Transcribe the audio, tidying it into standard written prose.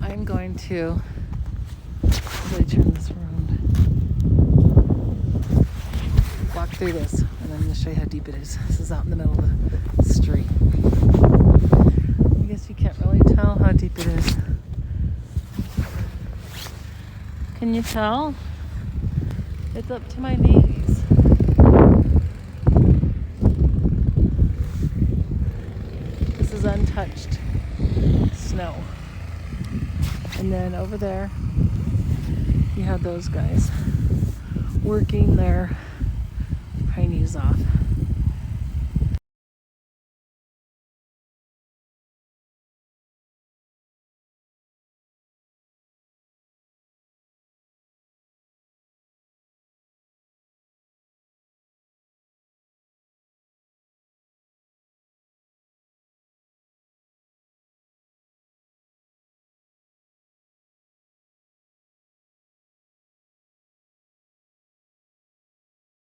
I'm going to really turn this around, walk through this, and I'm going to show you how deep it is. This is out in the middle of the street. I guess you can't really tell how deep it is. Can you tell? It's up to my knees. This is untouched snow. And then over there, you have those guys working their hiney's off.